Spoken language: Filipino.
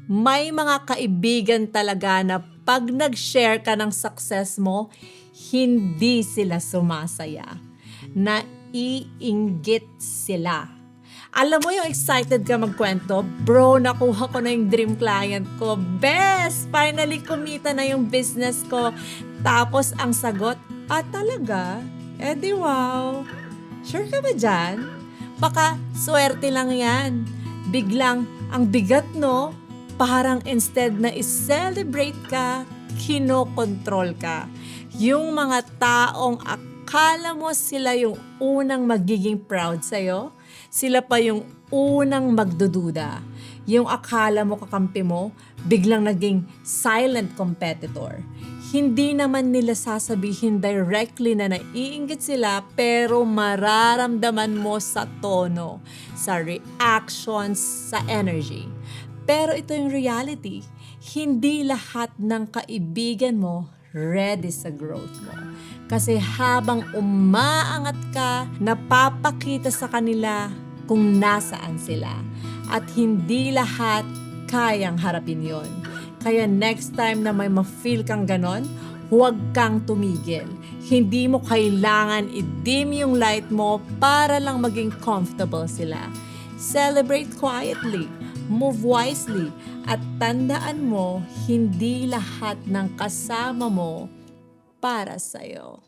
May mga kaibigan talaga na pag nag-share ka ng success mo, hindi sila sumasaya. Naiinggit sila. Alam mo yung excited ka magkwento, bro, nakuha ko na yung dream client ko. Best! Finally, kumita na yung business ko. Tapos ang sagot, talaga? Eh di wow. Sure ka ba dyan? Baka swerte lang yan. Biglang, ang bigat no? Parang instead na i-celebrate ka, kinokontrol ka. Yung mga taong akala mo sila yung unang magiging proud sa'yo, sila pa yung unang magdududa. Yung akala mo kakampi mo, biglang naging silent competitor. Hindi naman nila sasabihin directly na naiinggit sila, pero mararamdaman mo sa tono, sa reactions, sa energy. Pero ito yung reality. Hindi lahat ng kaibigan mo ready sa growth mo. Kasi habang umaangat ka, napapakita sa kanila kung nasaan sila. At hindi lahat kayang harapin yon. Kaya next time na may ma-feel kang ganon, huwag kang tumigil. Hindi mo kailangan i-dim yung light mo para lang maging comfortable sila. Celebrate quietly, move wisely, at tandaan mo, hindi lahat ng kasama mo para sa'yo.